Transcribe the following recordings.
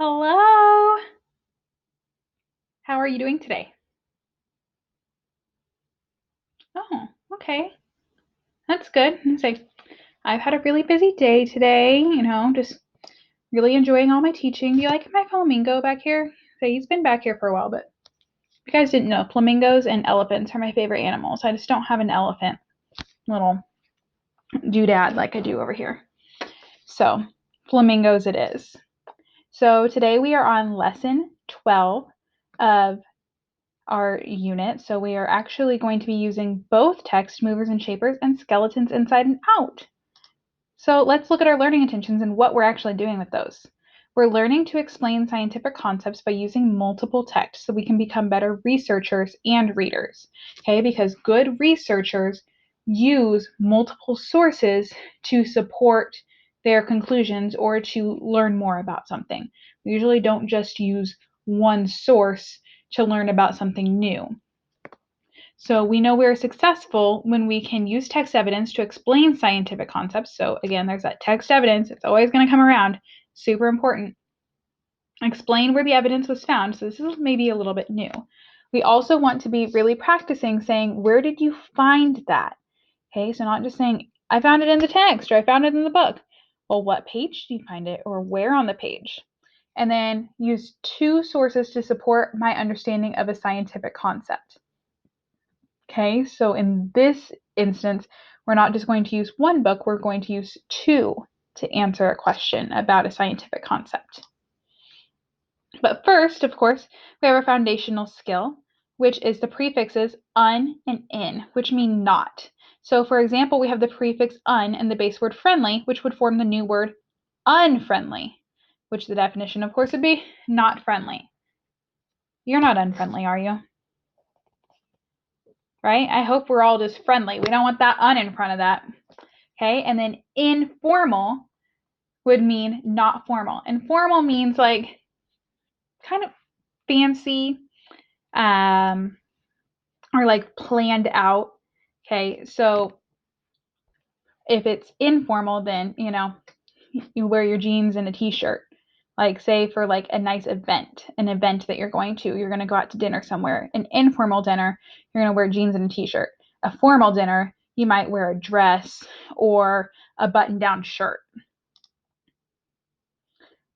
Hello. How are you doing today? Oh, okay. That's good. I've had a really busy day today, just really enjoying all my teaching. Do you like my flamingo back here? So he's been back here for a while, but if you guys didn't know, flamingos and elephants are my favorite animals. I just don't have an elephant little doodad like I do over here. So, flamingos it is. So, today we are on lesson 12 of our unit. So we are actually going to be using both text movers and shapers and skeletons inside and out. So let's look at our learning intentions and what we're actually doing with those. We're learning to explain scientific concepts by using multiple texts so we can become better researchers and readers. Okay, because good researchers use multiple sources to support their conclusions or to learn more about something. We usually don't just use one source to learn about something new. So we know we're successful when we can use text evidence to explain scientific concepts. So again, there's that text evidence. It's always going to come around. Super important. Explain where the evidence was found. So this is maybe a little bit new. We also want to be really practicing saying, where did you find that? Okay, so not just saying, I found it in the text or I found it in the book. Well, what page did you find it or where on the page? And then use two sources to support my understanding of a scientific concept. Okay, so in this instance, we're not just going to use one book, we're going to use two to answer a question about a scientific concept. But first, of course, we have our foundational skill, which is the prefixes un and in, which mean not. So for example, we have the prefix un and the base word friendly, which would form the new word unfriendly, which the definition, of course, would be not friendly. You're not unfriendly, are you? Right? I hope we're all just friendly. We don't want that un in front of that. Okay, and then informal would mean not formal. Informal means like kind of fancy or like planned out. Okay, so if it's informal, then you wear your jeans and a t-shirt. Like say for like a nice event, an event that you're going to go out to dinner somewhere. An informal dinner, you're going to wear jeans and a t-shirt. A formal dinner, you might wear a dress or a button-down shirt.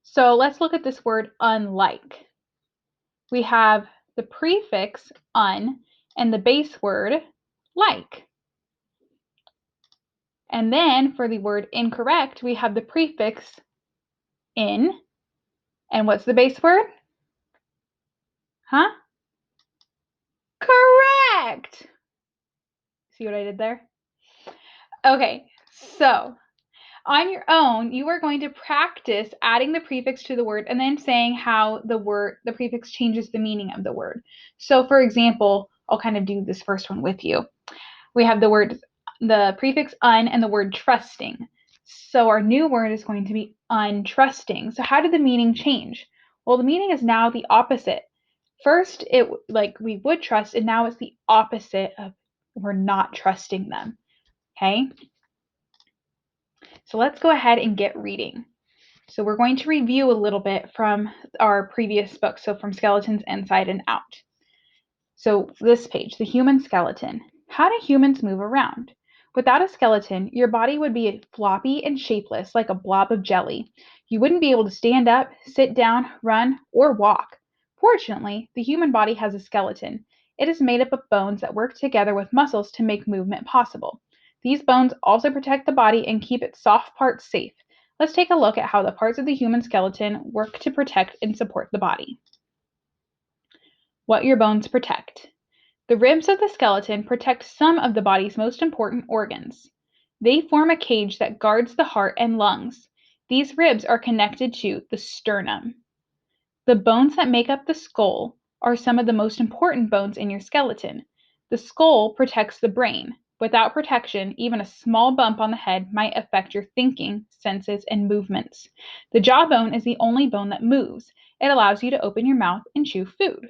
So let's look at this word unlike. We have the prefix un and the base word like. And then for the word incorrect, we have the prefix in. And what's the base word? Huh? Correct! See what I did there? Okay, so on your own, you are going to practice adding the prefix to the word and then saying how the prefix changes the meaning of the word. So for example, I'll kind of do this first one with you. We have the prefix un and the word trusting. So our new word is going to be untrusting. So how did the meaning change? Well, the meaning is now the opposite. First, we would trust, and now it's the opposite of we're not trusting them. Okay? So let's go ahead and get reading. So we're going to review a little bit from our previous book, so from Skeletons Inside and Out. So this page, the human skeleton. How do humans move around? Without a skeleton, your body would be floppy and shapeless like a blob of jelly. You wouldn't be able to stand up, sit down, run, or walk. Fortunately, the human body has a skeleton. It is made up of bones that work together with muscles to make movement possible. These bones also protect the body and keep its soft parts safe. Let's take a look at how the parts of the human skeleton work to protect and support the body. What your bones protect. The ribs of the skeleton protect some of the body's most important organs. They form a cage that guards the heart and lungs. These ribs are connected to the sternum. The bones that make up the skull are some of the most important bones in your skeleton. The skull protects the brain. Without protection, even a small bump on the head might affect your thinking, senses, and movements. The jawbone is the only bone that moves. It allows you to open your mouth and chew food.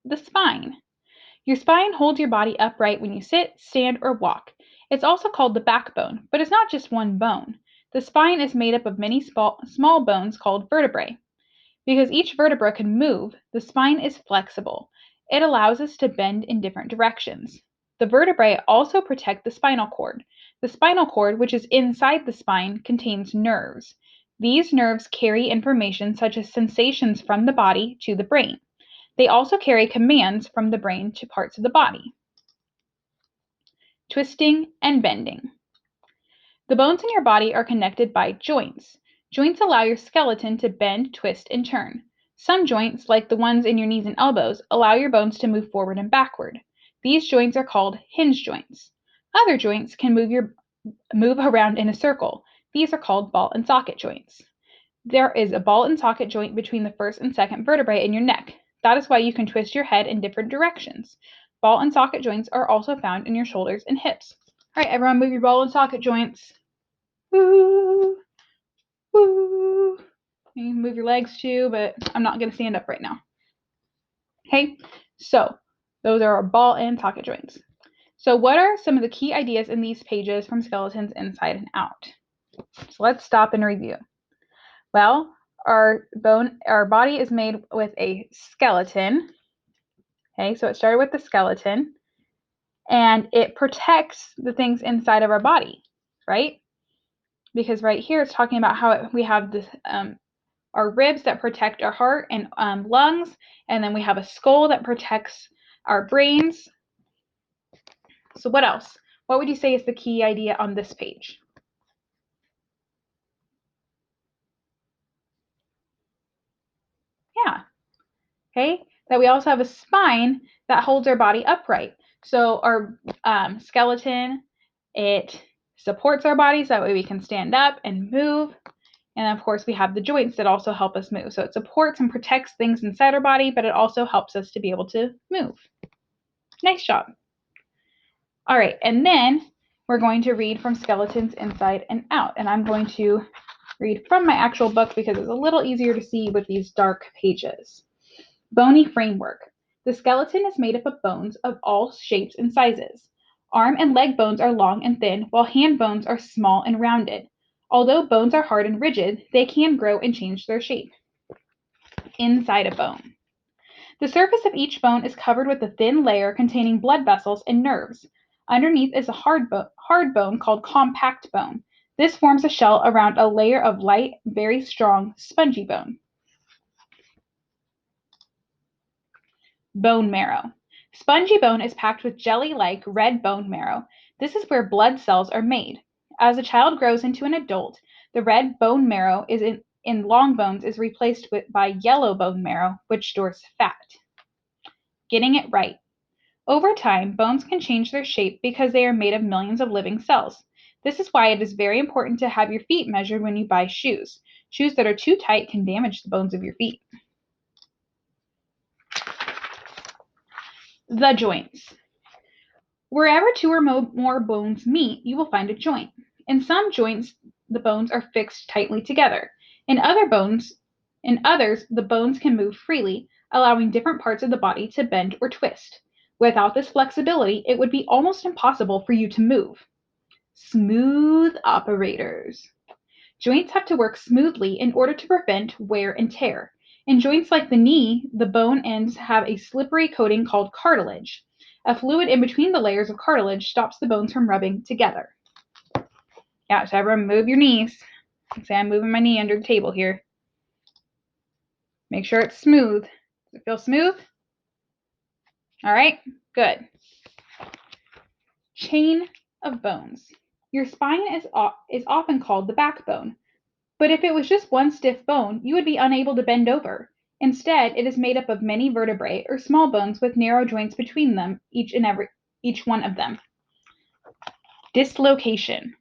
The spine. Your spine holds your body upright when you sit, stand, or walk. It's also called the backbone, but it's not just one bone. The spine is made up of many small bones called vertebrae. Because each vertebra can move, the spine is flexible. It allows us to bend in different directions. The vertebrae also protect the spinal cord. The spinal cord, which is inside the spine, contains nerves. These nerves carry information such as sensations from the body to the brain. They also carry commands from the brain to parts of the body. Twisting and bending. The bones in your body are connected by joints. Joints allow your skeleton to bend, twist, and turn. Some joints, like the ones in your knees and elbows, allow your bones to move forward and backward. These joints are called hinge joints. Other joints can move around in a circle. These are called ball and socket joints. There is a ball and socket joint between the first and second vertebrae in your neck. That is why you can twist your head in different directions. Ball and socket joints are also found in your shoulders and hips. All right, everyone, move your ball and socket joints. Woo, woo. You can move your legs too, but I'm not going to stand up right now. Okay, so those are our ball and socket joints. So what are some of the key ideas in these pages from Skeletons Inside and Out? So let's stop and review. Well, our body is made with a skeleton. Okay, so it started with the skeleton, and it protects the things inside of our body, right? Because right here it's talking about how we have this our ribs that protect our heart and lungs, and then we have a skull that protects our brains. So what else? What would you say is the key idea on this page? Yeah. Okay, that we also have a spine that holds our body upright. So our skeleton, it supports our body so that way we can stand up and move. And of course, we have the joints that also help us move. So it supports and protects things inside our body, but it also helps us to be able to move. Nice job. All right, and then we're going to read from Skeletons Inside and Out. And I'm going to read from my actual book because it's a little easier to see with these dark pages. Bony framework. The skeleton is made up of bones of all shapes and sizes. Arm and leg bones are long and thin, while hand bones are small and rounded. Although bones are hard and rigid, they can grow and change their shape. Inside a bone. The surface of each bone is covered with a thin layer containing blood vessels and nerves. Underneath is a hard bone called compact bone. This forms a shell around a layer of light, very strong, spongy bone. Bone marrow. Spongy bone is packed with jelly-like red bone marrow. This is where blood cells are made. As a child grows into an adult, the red bone marrow in long bones is replaced by yellow bone marrow, which stores fat. Getting it right. Over time, bones can change their shape because they are made of millions of living cells. This is why it is very important to have your feet measured when you buy shoes. Shoes that are too tight can damage the bones of your feet. The joints. Wherever two or more bones meet, you will find a joint. In some joints, the bones are fixed tightly together. In others, the bones can move freely, allowing different parts of the body to bend or twist. Without this flexibility, it would be almost impossible for you to move. Smooth operators. Joints have to work smoothly in order to prevent wear and tear. In joints like the knee, the bone ends have a slippery coating called cartilage. A fluid in between the layers of cartilage stops the bones from rubbing together. Yeah, so everyone move your knees. Say I'm moving my knee under the table here. Make sure it's smooth. Does it feel smooth? All right, good. Chain of bones. Your spine is often called the backbone. But if it was just one stiff bone, you would be unable to bend over. Instead, it is made up of many vertebrae or small bones with narrow joints between them, each one of them. Dislocation.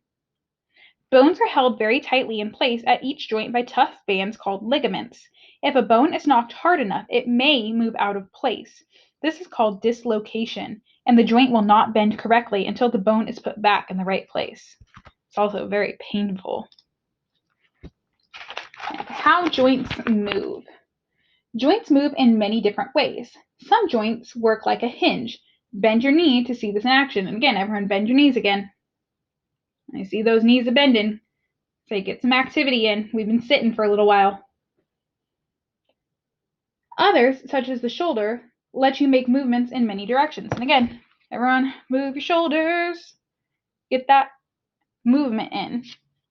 Bones are held very tightly in place at each joint by tough bands called ligaments. If a bone is knocked hard enough, it may move out of place. This is called dislocation, and the joint will not bend correctly until the bone is put back in the right place. It's also very painful. How joints move. Joints move in many different ways. Some joints work like a hinge. Bend your knee to see this in action. And again, everyone bend your knees again. I see those knees are bending. So get some activity in. We've been sitting for a little while. Others, such as the shoulder, let you make movements in many directions. And again, everyone move your shoulders. Get that movement in.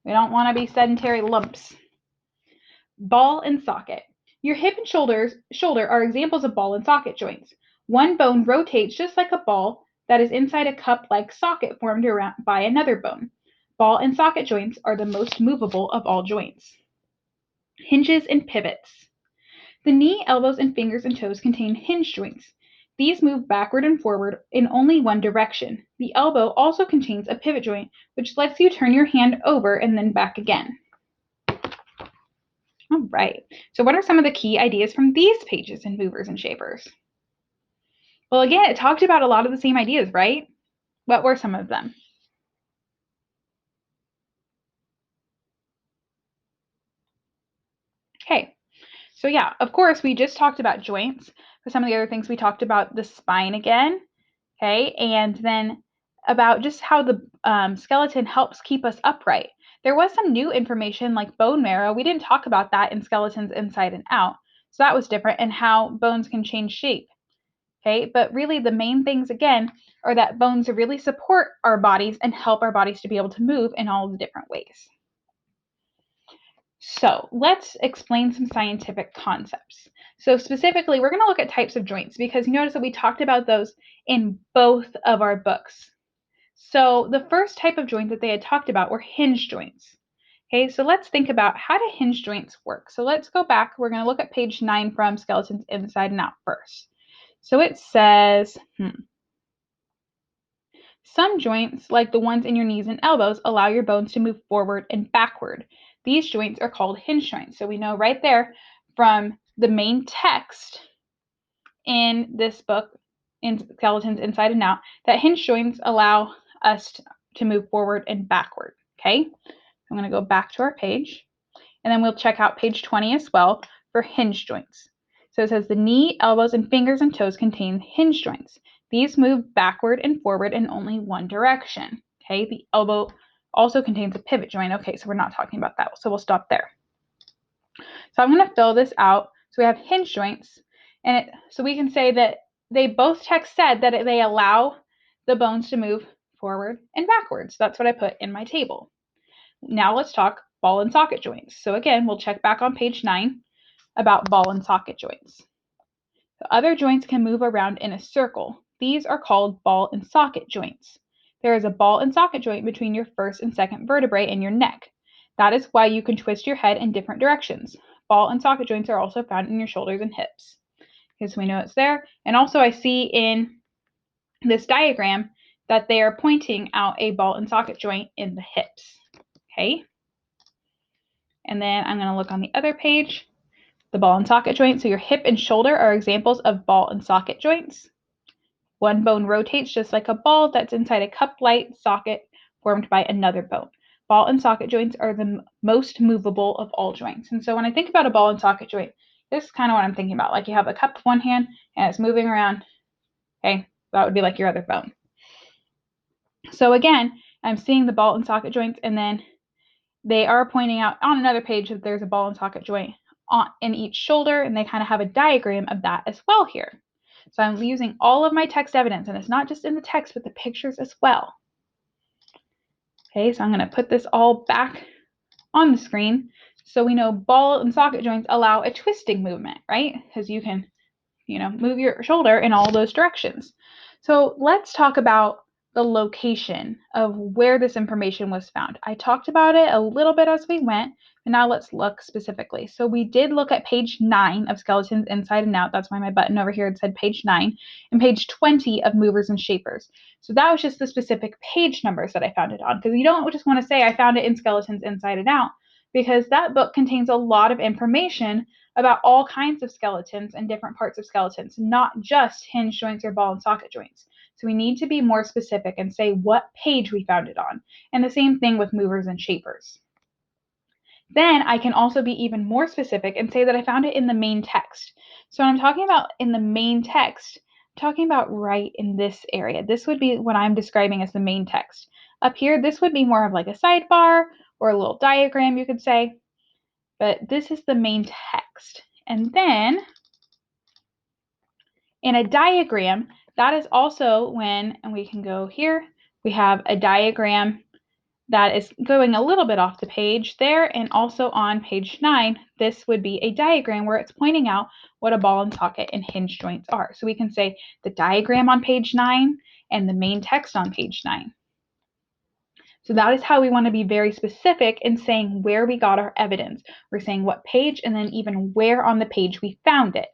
We don't want to be sedentary lumps. Ball and socket. Your hip and shoulder are examples of ball and socket joints. One bone rotates just like a ball that is inside a cup-like socket formed around by another bone. Ball and socket joints are the most movable of all joints. Hinges and pivots. The knee, elbows, and fingers and toes contain hinge joints. These move backward and forward in only one direction. The elbow also contains a pivot joint, which lets you turn your hand over and then back again. All right, so what are some of the key ideas from these pages in Movers and Shapers? Well, again, it talked about a lot of the same ideas, right? What were some of them? Okay, so yeah, of course, we just talked about joints. For some of the other things, we talked about the spine again, okay, and then about just how the skeleton helps keep us upright. There was some new information like bone marrow. We didn't talk about that in Skeletons Inside and Out, so that was different, and how bones can change shape. Okay, but really the main things again are that bones really support our bodies and help our bodies to be able to move in all the different ways. So let's explain some scientific concepts. So specifically, we're going to look at types of joints because you notice that we talked about those in both of our books. So the first type of joint that they had talked about were hinge joints. Okay, so let's think about how do hinge joints work. So let's go back. We're going to look at page 9 from Skeletons Inside and Out first. So it says, some joints, like the ones in your knees and elbows, allow your bones to move forward and backward. These joints are called hinge joints. So we know right there from the main text in this book, in Skeletons Inside and Out, that hinge joints allow us to move forward and backward. Okay, I'm going to go back to our page, and then we'll check out page 20 as well for hinge joints. So it says the knee, elbows, and fingers and toes contain hinge joints. These move backward and forward in only one direction. Okay, the elbow also contains a pivot joint. Okay, so we're not talking about that, so we'll stop there. So I'm going to fill this out. So we have hinge joints, and so we can say that they both texts said that they allow the bones to move forward and backwards. That's what I put in my table. Now let's talk ball and socket joints. So again, we'll check back on page 9 about ball and socket joints. The other joints can move around in a circle. These are called ball and socket joints. There is a ball and socket joint between your first and second vertebrae in your neck. That is why you can twist your head in different directions. Ball and socket joints are also found in your shoulders and hips. Because we know it's there. And also I see in this diagram that they are pointing out a ball and socket joint in the hips. Okay. And then I'm going to look on the other page, the ball and socket joint. So your hip and shoulder are examples of ball and socket joints. One bone rotates just like a ball that's inside a cup-like socket formed by another bone. Ball and socket joints are the most movable of all joints. And so when I think about a ball and socket joint, this is kind of what I'm thinking about. Like you have a cup with one hand and it's moving around. Okay, that would be like your other bone. So again, I'm seeing the ball and socket joints, and then they are pointing out on another page that there's a ball and socket joint in each shoulder, and they kind of have a diagram of that as well here. So I'm using all of my text evidence, and it's not just in the text, but the pictures as well. Okay, so I'm going to put this all back on the screen. So we know ball and socket joints allow a twisting movement, right? Because you can, move your shoulder in all those directions. So let's talk about the location of where this information was found. I talked about it a little bit as we went, and now let's look specifically. So we did look at page 9 of Skeletons Inside and Out. That's why my button over here had said page 9, and page 20 of Movers and Shapers. So that was just the specific page numbers that I found it on, because you don't just want to say I found it in Skeletons Inside and Out, because that book contains a lot of information about all kinds of skeletons and different parts of skeletons, not just hinge joints or ball and socket joints. So we need to be more specific and say what page we found it on. And the same thing with Movers and Shapers. Then I can also be even more specific and say that I found it in the main text. So when I'm talking about in the main text, I'm talking about right in this area. This would be what I'm describing as the main text. Up here, this would be more of like a sidebar or a little diagram, you could say. But this is the main text. And then in a diagram, that is also when, and we can go here, we have a diagram that is going a little bit off the page there, and also on page 9, this would be a diagram where it's pointing out what a ball and socket and hinge joints are. So we can say the diagram on page 9 and the main text on page 9. So that is how we want to be very specific in saying where we got our evidence. We're saying what page and then even where on the page we found it.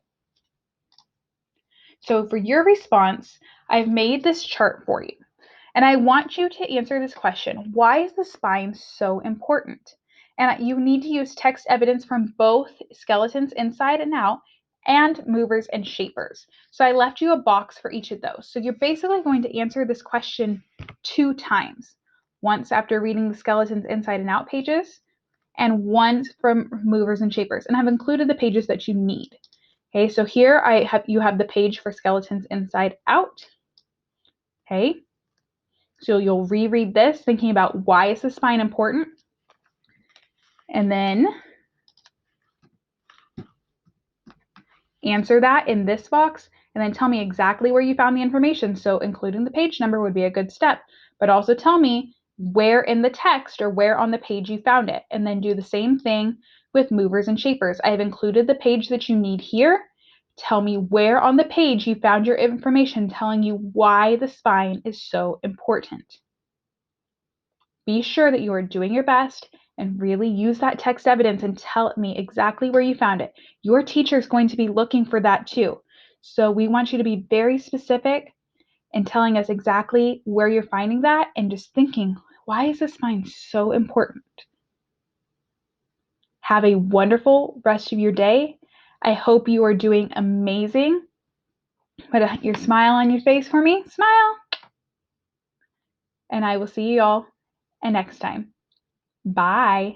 So for your response, I've made this chart for you. And I want you to answer this question: why is the spine so important? And you need to use text evidence from both skeletons inside and out and movers and shapers. So I left you a box for each of those. So you're basically going to answer this question 2 times. Once after reading the skeletons inside and out pages, and once from movers and shapers. And I've included the pages that you need. Okay, so here you have the page for skeletons inside out. Okay. So you'll reread this thinking about why is the spine important, and then answer that in this box, and then tell me exactly where you found the information. So including the page number would be a good step, but also tell me where in the text or where on the page you found it, and then do the same thing with movers and shapers. I have included the page that you need here. Tell me where on the page you found your information telling you why the spine is so important. Be sure that you are doing your best and really use that text evidence and tell me exactly where you found it. Your teacher is going to be looking for that too. So we want you to be very specific in telling us exactly where you're finding that and just thinking, why is the spine so important? Have a wonderful rest of your day. I hope you are doing amazing. Put your smile on your face for me. Smile. And I will see you all next time. Bye.